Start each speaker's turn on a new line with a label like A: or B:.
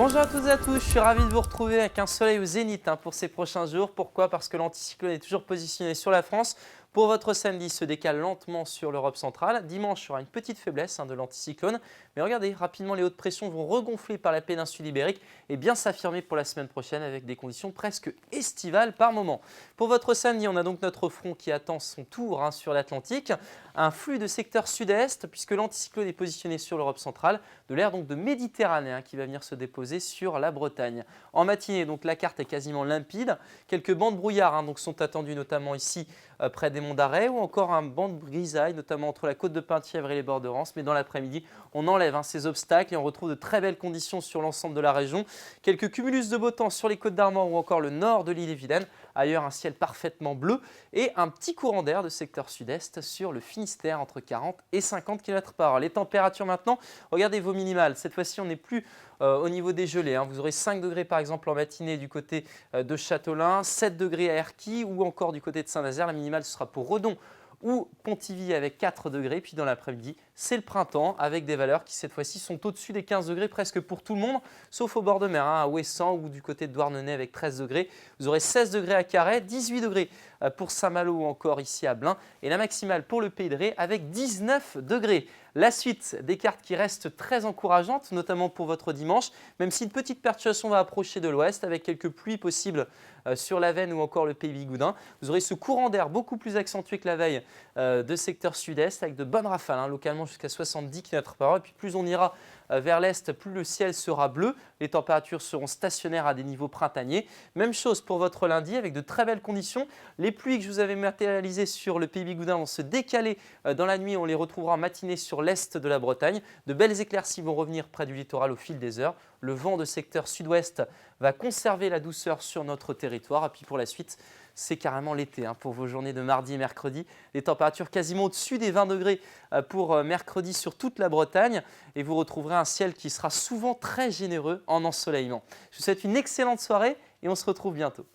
A: Bonjour à toutes et à tous, je suis ravi de vous retrouver avec un soleil au zénith pour ces prochains jours. Pourquoi? Parce que l'anticyclone est toujours positionné sur la France. Pour votre samedi, il se décale lentement sur l'Europe centrale. Dimanche, il y aura une petite faiblesse de l'anticyclone. Mais regardez, rapidement, les hautes pressions vont regonfler par la péninsule ibérique et bien s'affirmer pour la semaine prochaine avec des conditions presque estivales par moment. Pour votre samedi, on a donc notre front qui attend son tour sur l'Atlantique. Un flux de secteur sud-est puisque l'anticyclone est positionné sur l'Europe centrale, de l'air donc de Méditerranée qui va venir se déposer sur la Bretagne. En matinée, donc la carte est quasiment limpide. Quelques bancs de brouillard donc sont attendus notamment ici près des monts d'Arrée ou encore un banc de grisaille notamment entre la côte de Penthièvre et les bords de Rance. Mais dans l'après-midi, on enlève ces obstacles et on retrouve de très belles conditions sur l'ensemble de la région. Quelques cumulus de beau temps sur les côtes d'Armor ou encore le nord de l'île-et-Vilaine. Ailleurs, un ciel parfaitement bleu et un petit courant d'air de secteur sud-est sur le Finistère entre 40 et 50 km/h. Les températures maintenant, regardez vos minimales. Cette fois-ci, on n'est plus au niveau des gelées. Vous aurez 5 degrés par exemple en matinée du côté de Châteaulin, 7 degrés à Erquy ou encore du côté de Saint-Nazaire. La minimale, ce sera pour Redon ou Pontivy avec 4 degrés. Puis dans l'après-midi, c'est le printemps avec des valeurs qui cette fois-ci sont au-dessus des 15 degrés presque pour tout le monde, sauf au bord de mer, à Ouessant ou du côté de Douarnenez avec 13 degrés. Vous aurez 16 degrés à Carhaix, 18 degrés pour Saint-Malo ou encore ici à Blain et la maximale pour le Pays de Ré avec 19 degrés. La suite des cartes qui restent très encourageantes, notamment pour votre dimanche, même si une petite perturbation va approcher de l'ouest avec quelques pluies possibles sur la Veine ou encore le Pays Bigoudin. Vous aurez ce courant d'air beaucoup plus accentué que la veille de secteur sud-est avec de bonnes rafales, localement jusqu'à 70 km/h. Et puis plus on ira vers l'est, plus le ciel sera bleu. Les températures seront stationnaires à des niveaux printaniers. Même chose pour votre lundi avec de très belles conditions. Les pluies que je vous avais matérialisées sur le Pays Bigoudin vont se décaler dans la nuit. On les retrouvera en matinée sur l'est de la Bretagne. De belles éclaircies vont revenir près du littoral au fil des heures. Le vent de secteur sud-ouest va conserver la douceur sur notre territoire. Et puis pour la suite, c'est carrément l'été pour vos journées de mardi et mercredi. Les températures quasiment au-dessus des 20 degrés pour mercredi sur toute la Bretagne. Et vous retrouverez un ciel qui sera souvent très généreux en ensoleillement. Je vous souhaite une excellente soirée et on se retrouve bientôt.